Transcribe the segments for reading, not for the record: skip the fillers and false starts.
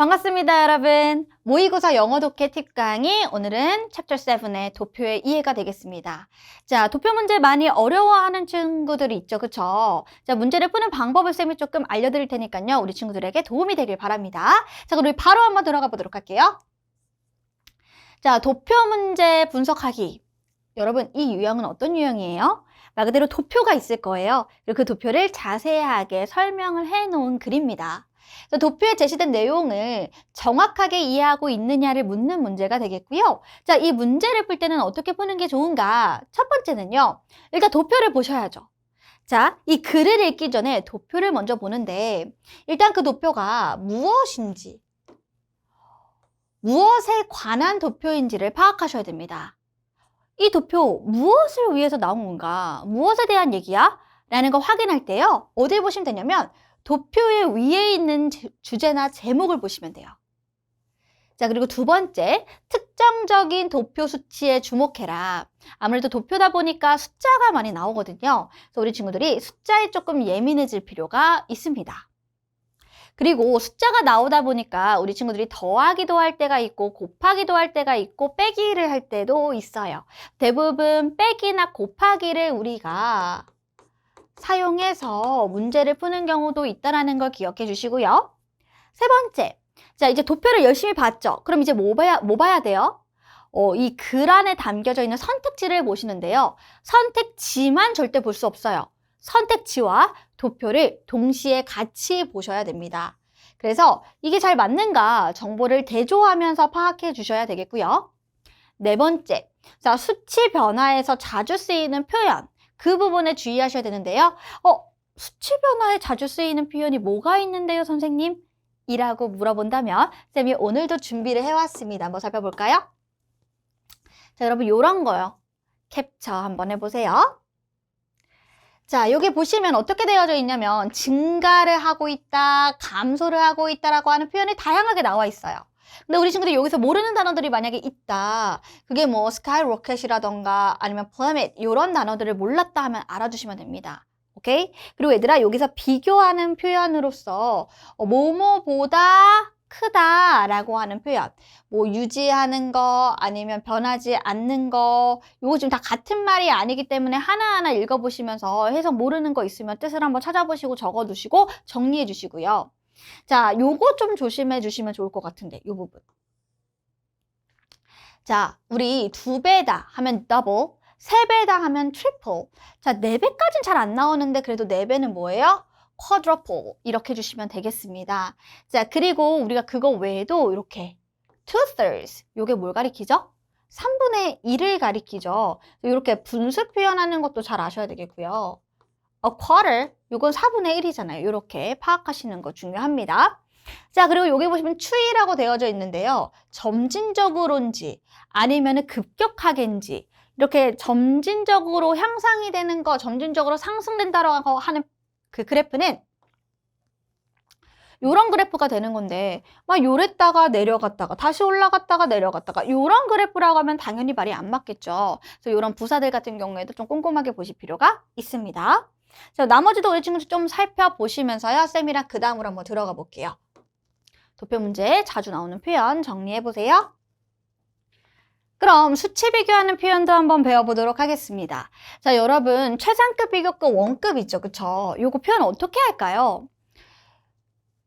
반갑습니다, 여러분. 모의고사 영어 독해 팁 강의, 오늘은 챕터 7의 도표의 이해가 되겠습니다. 자, 도표 문제 많이 어려워하는 친구들이 있죠, 그쵸? 자, 문제를 푸는 방법을 쌤이 조금 알려드릴 테니까요, 우리 친구들에게 도움이 되길 바랍니다. 자, 그럼 우리 바로 한번 들어가 보도록 할게요. 자, 도표 문제 분석하기. 여러분, 이 유형은 어떤 유형이에요? 말 그대로 도표가 있을 거예요. 그리고 그 도표를 자세하게 설명을 해놓은 글입니다. 도표에 제시된 내용을 정확하게 이해하고 있느냐를 묻는 문제가 되겠고요. 자, 이 문제를 풀 때는 어떻게 푸는 게 좋은가? 첫 번째는요, 일단 도표를 보셔야죠. 자, 이 글을 읽기 전에 도표를 먼저 보는데, 일단 그 도표가 무엇인지, 무엇에 관한 도표인지를 파악하셔야 됩니다. 이 도표 무엇을 위해서 나온 건가? 무엇에 대한 얘기야? 라는 거 확인할 때요, 어딜 보시면 되냐면 도표의 위에 있는 주제나 제목을 보시면 돼요. 자, 그리고 두 번째, 특정적인 도표 수치에 주목해라. 아무래도 도표다 보니까 숫자가 많이 나오거든요. 그래서 우리 친구들이 숫자에 조금 예민해질 필요가 있습니다. 그리고 숫자가 나오다 보니까 우리 친구들이 더하기도 할 때가 있고 곱하기도 할 때가 있고 빼기를 할 때도 있어요. 대부분 빼기나 곱하기를 우리가 사용해서 문제를 푸는 경우도 있다는 걸 기억해 주시고요. 세 번째, 자, 이제 도표를 열심히 봤죠? 그럼 이제 뭐 봐야 돼요? 이 글 안에 담겨져 있는 선택지를 보시는데요. 선택지만 절대 볼 수 없어요. 선택지와 도표를 동시에 같이 보셔야 됩니다. 그래서 이게 잘 맞는가 정보를 대조하면서 파악해 주셔야 되겠고요. 네 번째, 자, 수치 변화에서 자주 쓰이는 표현, 그 부분에 주의하셔야 되는데요. 수치 변화에 자주 쓰이는 표현이 뭐가 있는데요, 선생님? 이라고 물어본다면 쌤이 오늘도 준비를 해왔습니다. 한번 살펴볼까요? 자, 여러분, 요런 거요. 캡처 한번 해보세요. 자, 여기 보시면 어떻게 되어져 있냐면 증가를 하고 있다, 감소를 하고 있다라고 하는 표현이 다양하게 나와 있어요. 근데 우리 친구들이 여기서 모르는 단어들이 만약에 있다. 그게 뭐 skyrocket이라던가 아니면 plummet 이런 단어들을 몰랐다 하면 알아두시면 됩니다. 오케이? 그리고 얘들아, 여기서 비교하는 표현으로서 뭐뭐보다 크다라고 하는 표현, 뭐 유지하는 거 아니면 변하지 않는 거, 요거 지금 다 같은 말이 아니기 때문에 하나하나 읽어보시면서 해석 모르는 거 있으면 뜻을 한번 찾아보시고 적어두시고 정리해 주시고요. 자, 요거 좀 조심해 주시면 좋을 것 같은데, 요 부분. 자, 우리 2배다 하면 double, 3배다 하면 triple. 자, 4배까지는 잘 안 나오는데 그래도 4배는 뭐예요? quadruple. 이렇게 해주시면 되겠습니다. 자, 그리고 우리가 그거 외에도 이렇게 2/3. 요게 뭘 가리키죠? 3분의 1을 가리키죠. 이렇게 분수 표현하는 것도 잘 아셔야 되겠고요. A quarter, 요건 4분의 1이잖아요. 이렇게 파악하시는 거 중요합니다. 자, 그리고 여기 보시면 추이라고 되어져 있는데요. 점진적으로인지 아니면 급격하게인지, 이렇게 점진적으로 향상이 되는 거, 점진적으로 상승된다라고 하는 그 그래프는 요런 그래프가 되는 건데, 막 요랬다가 내려갔다가 다시 올라갔다가 내려갔다가 요런 그래프라고 하면 당연히 말이 안 맞겠죠. 그래서 요런 부사들 같은 경우에도 좀 꼼꼼하게 보실 필요가 있습니다. 자, 나머지도 우리 친구들 좀 살펴보시면서요, 쌤이랑 그 다음으로 한번 들어가 볼게요. 도표 문제에 자주 나오는 표현 정리해 보세요. 그럼 수치 비교하는 표현도 한번 배워보도록 하겠습니다. 자, 여러분, 최상급, 비교급, 원급 있죠, 그쵸? 요거 표현 어떻게 할까요?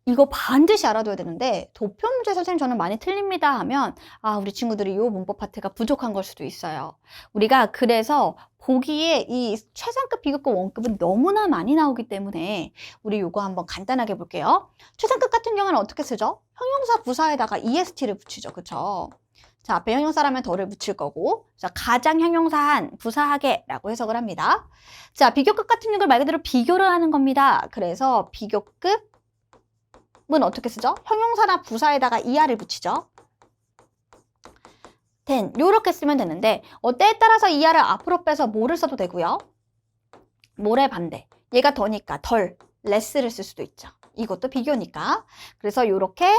이거 반드시 알아둬야 되는데, 도표 문제 선생님 저는 많이 틀립니다 하면, 우리 친구들이 요 문법 파트가 부족한 걸 수도 있어요. 우리가 그래서 보기에 이 최상급, 비교급, 원급은 너무나 많이 나오기 때문에 우리 요거 한번 간단하게 볼게요. 최상급 같은 경우는 어떻게 쓰죠? 형용사 부사에다가 est를 붙이죠, 그쵸? 자, 앞에 형용사라면 더를 붙일 거고, 자, 가장 형용사한 부사하게라고 해석을 합니다. 자, 비교급 같은 경우는 말 그대로 비교를 하는 겁니다. 그래서 비교급 은 어떻게 쓰죠? 형용사나 부사에다가 er를 붙이죠. then, 요렇게 쓰면 되는데 때에 따라서 er를 앞으로 빼서 뭐를 써도 되고요. 뭐의 반대. 얘가 더니까 덜, less를 쓸 수도 있죠. 이것도 비교니까. 그래서 요렇게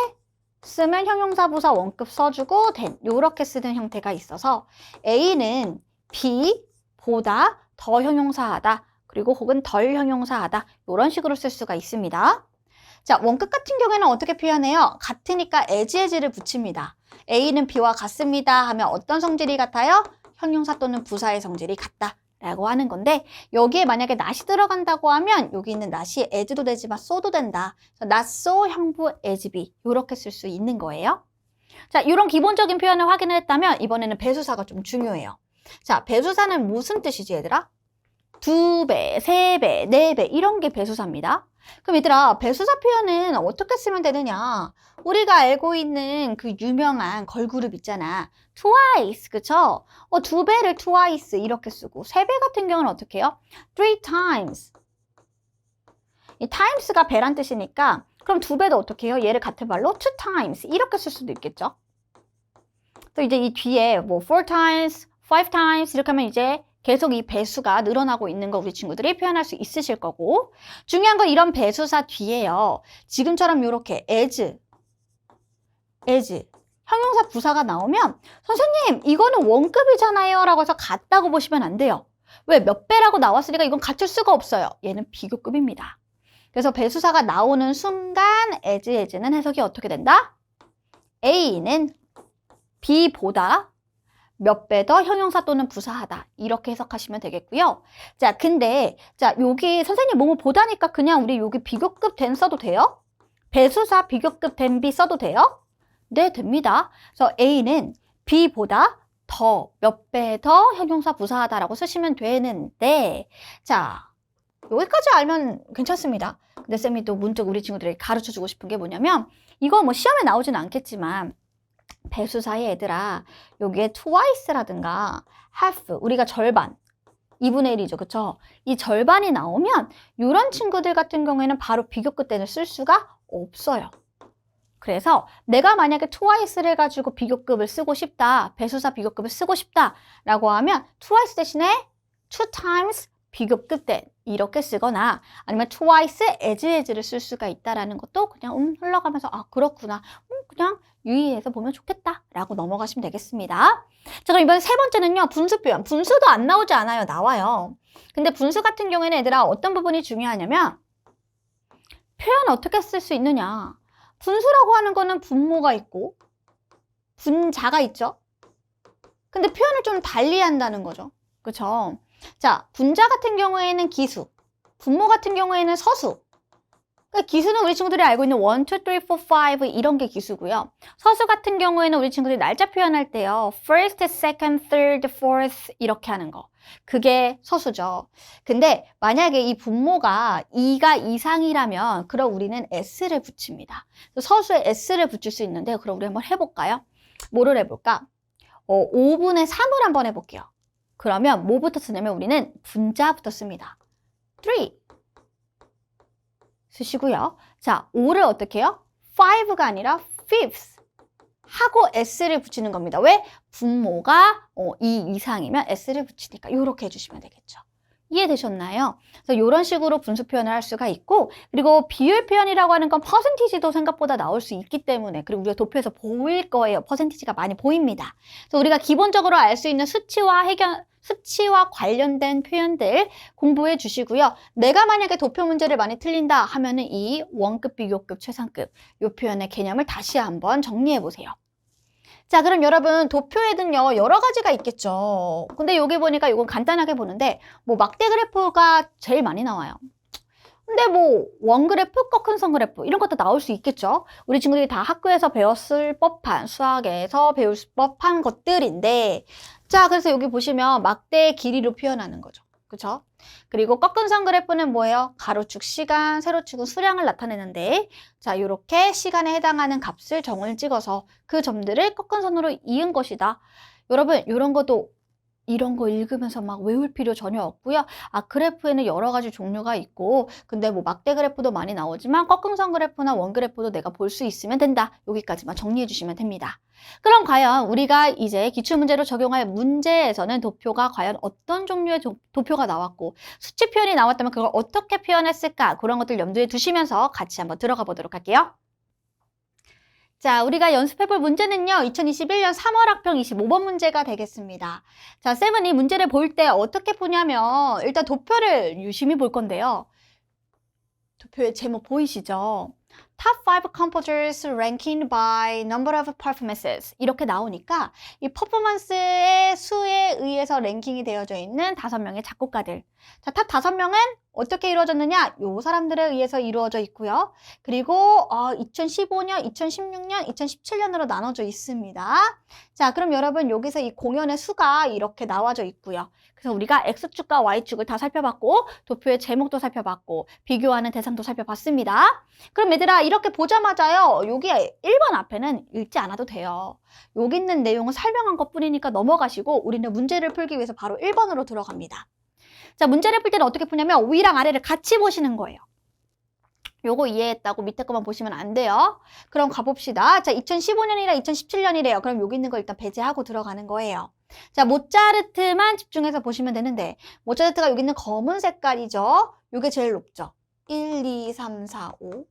쓰면 형용사, 부사, 원급 써주고 then, 요렇게 쓰는 형태가 있어서 A는 B보다 더 형용사하다. 그리고 혹은 덜 형용사하다. 요런 식으로 쓸 수가 있습니다. 자, 원급 같은 경우에는 어떻게 표현해요? 같으니까 as를 붙입니다. A는 B와 같습니다 하면 어떤 성질이 같아요? 형용사 또는 부사의 성질이 같다 라고 하는 건데, 여기에 만약에 not이 들어간다고 하면 여기 있는 not이 as도 되지만 so도 된다. not so 형부 as be 이렇게 쓸 수 있는 거예요. 자, 이런 기본적인 표현을 확인을 했다면 이번에는 배수사가 좀 중요해요. 자, 배수사는 무슨 뜻이지 얘들아? 2배, 3배, 4배 이런 게 배수사입니다. 그럼 얘들아, 배수사 표현은 어떻게 쓰면 되느냐? 우리가 알고 있는 그 유명한 걸그룹 있잖아. twice, 그쵸? 2배를 twice 이렇게 쓰고, 3배 같은 경우는 어떻게 해요? 3 times. 이 times가 배란 뜻이니까 그럼 2배도 어떻게 해요? 얘를 같은 말로 2 times 이렇게 쓸 수도 있겠죠? 또 이제 이 뒤에 뭐 4 times, 5 times 이렇게 하면 이제 계속 이 배수가 늘어나고 있는 거 우리 친구들이 표현할 수 있으실 거고, 중요한 건 이런 배수사 뒤에요. 지금처럼 이렇게 as, 형용사 부사가 나오면 선생님 이거는 원급이잖아요 라고 해서 같다고 보시면 안 돼요. 왜? 몇 배라고 나왔으니까 이건 같을 수가 없어요. 얘는 비교급입니다. 그래서 배수사가 나오는 순간 as는 해석이 어떻게 된다? A는 B보다 몇 배 더 형용사 또는 부사하다 이렇게 해석하시면 되겠고요. 자, 근데 자 여기 선생님 뭐뭐 보다니까 그냥 우리 여기 비교급 된 써도 돼요? 배수사 비교급 된 B 써도 돼요? 네, 됩니다. 그래서 A는 B보다 더, 몇 배 더 형용사 부사하다라고 쓰시면 되는데, 자, 여기까지 알면 괜찮습니다. 근데 쌤이 또 문득 우리 친구들에게 가르쳐주고 싶은 게 뭐냐면, 이거 뭐 시험에 나오진 않겠지만 배수사에 얘들아 여기에 twice라든가 half, 우리가 절반 2분의 1이죠. 그쵸? 이 절반이 나오면 이런 친구들 같은 경우에는 바로 비교급 대를 쓸 수가 없어요. 그래서 내가 만약에 twice를 가지고 비교급을 쓰고 싶다, 배수사 비교급을 쓰고 싶다 라고 하면 twice 대신에 2 times 비교급 된 이렇게 쓰거나 아니면 twice as를 쓸 수가 있다라는 것도 그냥 흘러가면서 아 그렇구나 그냥 유의해서 보면 좋겠다 라고 넘어가시면 되겠습니다. 자, 그럼 이번 세 번째는요, 분수 표현. 분수도 안 나오지 않아요. 나와요. 근데 분수 같은 경우에는 얘들아 어떤 부분이 중요하냐면 표현 어떻게 쓸 수 있느냐. 분수라고 하는 거는 분모가 있고 분자가 있죠. 근데 표현을 좀 달리 한다는 거죠. 그쵸? 자, 분자 같은 경우에는 기수, 분모 같은 경우에는 서수. 그러니까 기수는 우리 친구들이 알고 있는 1, 2, 3, 4, 5 이런 게 기수고요. 서수 같은 경우에는 우리 친구들이 날짜 표현할 때요. first, second, third, fourth 이렇게 하는 거. 그게 서수죠. 근데 만약에 이 분모가 2가 이상이라면 그럼 우리는 s를 붙입니다. 서수에 s를 붙일 수 있는데 그럼 우리 한번 해볼까요? 뭐를 해볼까? 5분의 3을 한번 해볼게요. 그러면 뭐부터 쓰냐면 우리는 분자부터 씁니다. 3 쓰시고요. 자, 5를 어떻게 해요? 5가 아니라 fifth 하고 s를 붙이는 겁니다. 왜? 분모가 2 이상이면 s를 붙이니까 이렇게 해주시면 되겠죠. 이해되셨나요? 그래서 이런 식으로 분수 표현을 할 수가 있고, 그리고 비율 표현이라고 하는 건 퍼센티지도 생각보다 나올 수 있기 때문에, 그리고 우리가 도표에서 보일 거예요. 퍼센티지가 많이 보입니다. 그래서 우리가 기본적으로 알 수 있는 수치와 관련된 표현들 공부해 주시고요. 내가 만약에 도표 문제를 많이 틀린다 하면은 이 원급, 비교급, 최상급 이 표현의 개념을 다시 한번 정리해 보세요. 자, 그럼 여러분 도표에는요 여러 가지가 있겠죠. 근데 여기 보니까 이건 간단하게 보는데 뭐 막대 그래프가 제일 많이 나와요. 근데 뭐 원그래프, 꺾은선 그래프 이런 것도 나올 수 있겠죠. 우리 친구들이 다 학교에서 배웠을 법한, 수학에서 배울 법한 것들인데, 자, 그래서 여기 보시면 막대의 길이로 표현하는 거죠. 그쵸? 그리고 꺾은선 그래프는 뭐예요? 가로축 시간, 세로축은 수량을 나타내는데, 자, 이렇게 시간에 해당하는 값을 점을 찍어서 그 점들을 꺾은선으로 이은 것이다. 여러분, 이런 거 읽으면서 막 외울 필요 전혀 없고요. 아, 그래프에는 여러 가지 종류가 있고, 근데 뭐 막대 그래프도 많이 나오지만 꺾은선 그래프나 원 그래프도 내가 볼 수 있으면 된다. 여기까지만 정리해 주시면 됩니다. 그럼 과연 우리가 이제 기출문제로 적용할 문제에서는 도표가 과연 어떤 종류의 도표가 나왔고, 수치 표현이 나왔다면 그걸 어떻게 표현했을까? 그런 것들 염두에 두시면서 같이 한번 들어가 보도록 할게요. 자, 우리가 연습해볼 문제는요, 2021년 3월 학평 25번 문제가 되겠습니다. 자, 쌤은 이 문제를 볼 때 어떻게 보냐면, 일단 도표를 유심히 볼 건데요. 도표의 제목 보이시죠? Top 5 composers ranking by number of performances 이렇게 나오니까 이 퍼포먼스의 수에 의해서 랭킹이 되어져 있는 5명의 작곡가들. 자, 탑 5명은 어떻게 이루어졌느냐? 요 사람들에 의해서 이루어져 있고요. 그리고 2015년, 2016년, 2017년으로 나눠져 있습니다. 자, 그럼 여러분 여기서 이 공연의 수가 이렇게 나와져 있고요. 그래서 우리가 X축과 Y축을 다 살펴봤고 도표의 제목도 살펴봤고 비교하는 대상도 살펴봤습니다. 그럼 얘들아 이렇게 보자마자요. 여기 1번 앞에는 읽지 않아도 돼요. 여기 있는 내용을 설명한 것뿐이니까 넘어가시고 우리는 문제를 풀기 위해서 바로 1번으로 들어갑니다. 자, 문제를 풀 때는 어떻게 푸냐면 위랑 아래를 같이 보시는 거예요. 요거 이해했다고 밑에 거만 보시면 안 돼요. 그럼 가봅시다. 자, 2015년이라 2017년이래요. 그럼 여기 있는 거 일단 배제하고 들어가는 거예요. 자, 모차르트만 집중해서 보시면 되는데 모차르트가 여기 있는 검은 색깔이죠. 요게 제일 높죠. 1, 2, 3, 4, 5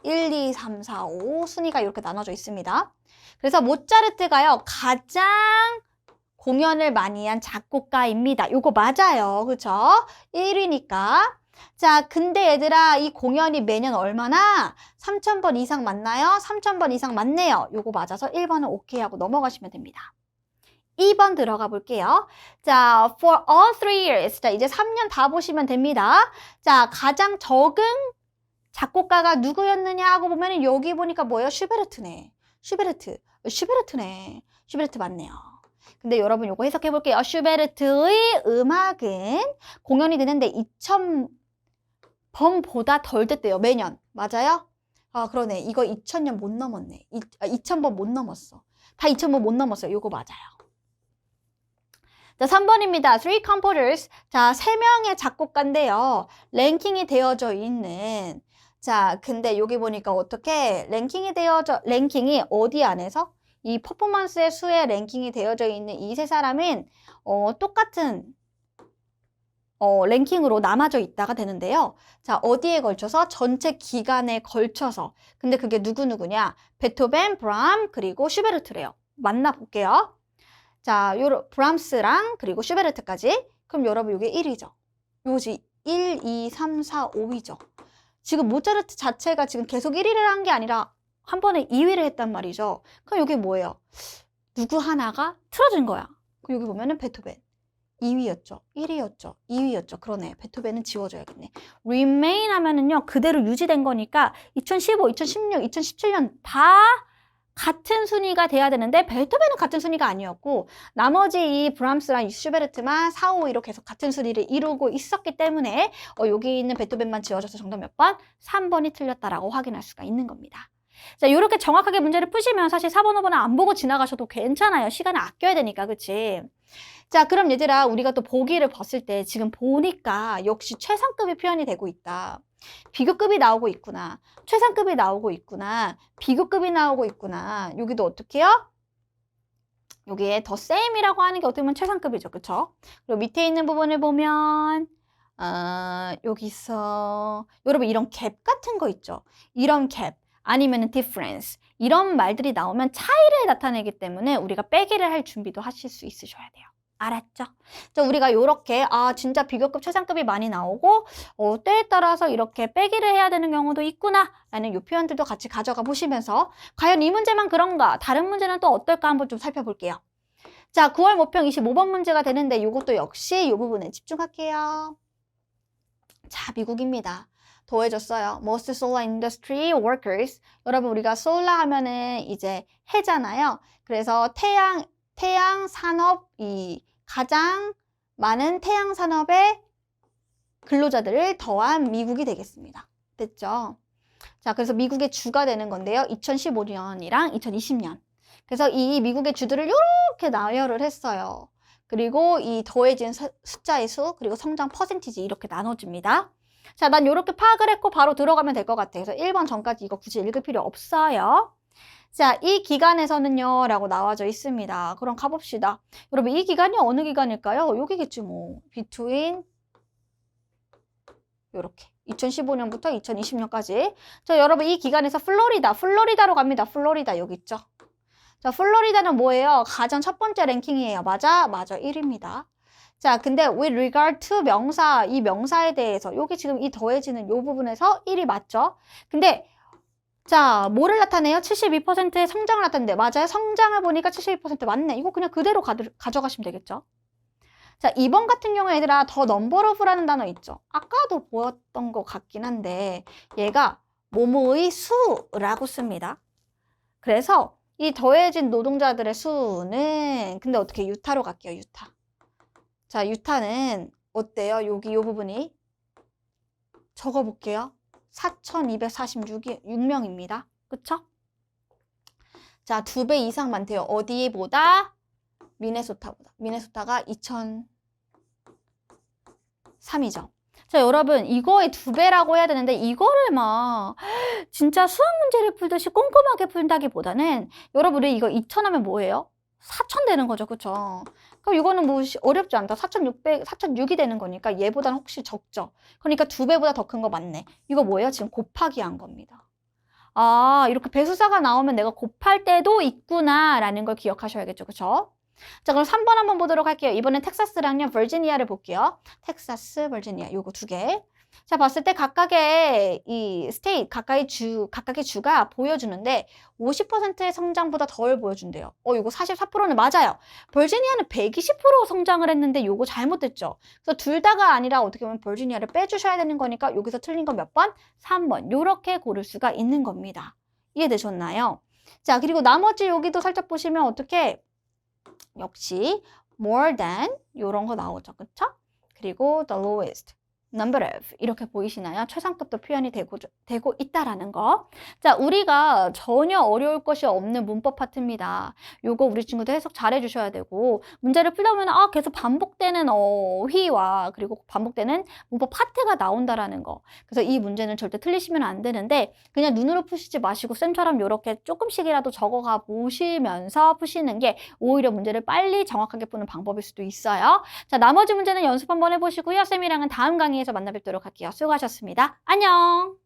1, 2, 3, 4, 5 순위가 이렇게 나눠져 있습니다. 그래서 모차르트가요. 가장 공연을 많이 한 작곡가입니다. 요거 맞아요. 그쵸? 1위니까. 자, 근데 얘들아 이 공연이 매년 얼마나? 3,000번 이상 맞나요? 3,000번 이상 맞네요. 요거 맞아서 1번은 오케이 하고 넘어가시면 됩니다. 2번 들어가 볼게요. 자, for all 3 years. 자, 이제 3년 다 보시면 됩니다. 자, 가장 적은 작곡가가 누구였느냐 하고 보면 여기 보니까 뭐예요? 슈베르트네. 슈베르트네. 슈베르트 맞네요. 근데 여러분 요거 해석해 볼게요. 슈베르트의 음악은 공연이 되는데 2,000번보다 덜 됐대요. 매년. 맞아요? 아, 그러네. 이거 2,000년 못 넘었네. 2,000번 못 넘었어. 다 2,000번 못 넘었어요. 요거 맞아요. 자, 3번입니다. 3 composers. 자, 3명의 작곡가인데요. 랭킹이 되어져 있는. 자, 근데 여기 보니까 어떻게 랭킹이 어디 안에서? 이 퍼포먼스의 수에 랭킹이 되어져 있는 이 세 사람은 똑같은 랭킹으로 남아져 있다가 되는데요. 자, 어디에 걸쳐서? 전체 기간에 걸쳐서. 근데 그게 누구냐? 베토벤, 브람, 그리고 슈베르트래요. 만나볼게요. 자, 브람스랑 그리고 슈베르트까지. 그럼 여러분 이게 1위죠. 요거지 1, 2, 3, 4, 5위죠. 지금 모차르트 자체가 지금 계속 1위를 한 게 아니라 한 번에 2위를 했단 말이죠. 그럼 여기 뭐예요? 누구 하나가 틀어진 거야. 여기 보면은 베토벤 2위였죠. 1위였죠. 2위였죠. 그러네. 베토벤은 지워줘야겠네. remain 하면은요. 그대로 유지된 거니까 2015, 2016, 2017년 다 같은 순위가 돼야 되는데 베토벤은 같은 순위가 아니었고 나머지 이 브람스랑 슈베르트만 4, 5위로 계속 같은 순위를 이루고 있었기 때문에 여기 있는 베토벤만 지워져서 정답 몇 번? 3번이 틀렸다라고 확인할 수가 있는 겁니다. 자, 이렇게 정확하게 문제를 푸시면 사실 4번, 5번은 안 보고 지나가셔도 괜찮아요. 시간을 아껴야 되니까, 그치? 자, 그럼 얘들아, 우리가 또 보기를 봤을 때 지금 보니까 역시 최상급이 표현이 되고 있다. 비교급이 나오고 있구나. 최상급이 나오고 있구나. 비교급이 나오고 있구나. 여기도 어떻게 해요? 여기에 더 same이라고 하는 게 어떻게 보면 최상급이죠. 그쵸? 그리고 밑에 있는 부분을 보면 여기서 여러분 이런 갭 같은 거 있죠? 이런 갭. 아니면 difference 이런 말들이 나오면 차이를 나타내기 때문에 우리가 빼기를 할 준비도 하실 수 있으셔야 돼요. 알았죠? 자, 우리가 이렇게 진짜 비교급 최상급이 많이 나오고 때에 따라서 이렇게 빼기를 해야 되는 경우도 있구나 라는 이 표현들도 같이 가져가 보시면서 과연 이 문제만 그런가? 다른 문제는 또 어떨까 한번 좀 살펴볼게요. 자, 9월 모평 25번 문제가 되는데 이것도 역시 이 부분에 집중할게요. 자, 미국입니다. 더해졌어요. Most solar industry workers. 여러분 우리가 solar 하면은 이제 해잖아요. 그래서 태양 산업이 가장 많은 태양 산업의 근로자들을 더한 미국이 되겠습니다. 됐죠? 자, 그래서 미국의 주가 되는 건데요. 2015년이랑 2020년. 그래서 이 미국의 주들을 이렇게 나열을 했어요. 그리고 이 더해진 숫자의 수, 그리고 성장 퍼센티지 이렇게 나눠집니다. 자, 난 이렇게 파악을 했고 바로 들어가면 될 것 같아요. 그래서 1번 전까지 이거 굳이 읽을 필요 없어요. 자, 이 기간에서는요 라고 나와져 있습니다. 그럼 가봅시다. 여러분 이 기간이 어느 기간일까요? 여기겠지 뭐. between 요렇게 2015년부터 2020년까지. 자, 여러분 이 기간에서 플로리다로 갑니다. 플로리다 여기 있죠. 자, 플로리다는 뭐예요? 가장 첫 번째 랭킹이에요. 맞아? 맞아. 1위입니다. 자, 근데 with regard to 명사, 이 명사에 대해서 여기 지금 이 더해지는 이 부분에서 1위 맞죠? 근데 자, 뭐를 나타내요? 72%의 성장을 나타내는데 맞아요? 성장을 보니까 72% 맞네. 이거 그냥 그대로 가져가시면 되겠죠? 자, 2번 같은 경우에 얘들아 더 넘버 오브라는 단어 있죠? 아까도 보였던 것 같긴 한데 얘가 뭐뭐의 수라고 씁니다. 그래서 이 더해진 노동자들의 수는 근데 어떻게 유타로 갈게요. 유타. 자, 유타는 어때요? 여기 요 부분이 적어볼게요. 4,246명입니다. 그쵸? 자, 2배 이상 많대요. 어디보다? 미네소타보다. 미네소타가 2003이죠. 자, 여러분, 이거의 2배라고 해야 되는데, 이거를 막, 진짜 수학 문제를 풀듯이 꼼꼼하게 푼다기보다는, 여러분이 이거 2,000 하면 뭐예요? 4,000 되는 거죠. 그쵸? 그럼 이거는 뭐 어렵지 않다. 4,600, 4,006이 되는 거니까 얘보다는 혹시 적죠. 그러니까 2배보다 더 큰 거 맞네. 이거 뭐예요? 지금 곱하기 한 겁니다. 아, 이렇게 배수사가 나오면 내가 곱할 때도 있구나라는 걸 기억하셔야겠죠. 그쵸? 자, 그럼 3번 한번 보도록 할게요. 이번엔 텍사스랑요, 버지니아를 볼게요. 텍사스, 버지니아, 요거 2개. 자, 봤을 때 각각의 이 스테이트, 각각의 주가 보여주는데 50%의 성장보다 덜 보여준대요. 요거 44%는 맞아요. 버지니아는 120% 성장을 했는데 요거 잘못됐죠. 그래서 둘 다가 아니라 어떻게 보면 버지니아를 빼주셔야 되는 거니까 여기서 틀린 건 몇 번? 3번. 요렇게 고를 수가 있는 겁니다. 이해되셨나요? 자, 그리고 나머지 여기도 살짝 보시면 어떻게 역시 more than 요런 거 나오죠. 그쵸? 그리고 the lowest, number of 이렇게 보이시나요? 최상급도 표현이 되고 있다라는 거. 자, 우리가 전혀 어려울 것이 없는 문법 파트입니다. 요거 우리 친구들 해석 잘 해주셔야 되고 문제를 풀다 보면 계속 반복되는 어휘와 그리고 반복되는 문법 파트가 나온다라는 거. 그래서 이 문제는 절대 틀리시면 안 되는데 그냥 눈으로 푸시지 마시고 쌤처럼 요렇게 조금씩이라도 적어가 보시면서 푸시는 게 오히려 문제를 빨리 정확하게 푸는 방법일 수도 있어요. 자, 나머지 문제는 연습 한번 해보시고요. 쌤이랑은 다음 강의에서 만나 뵙도록 할게요. 수고하셨습니다. 안녕!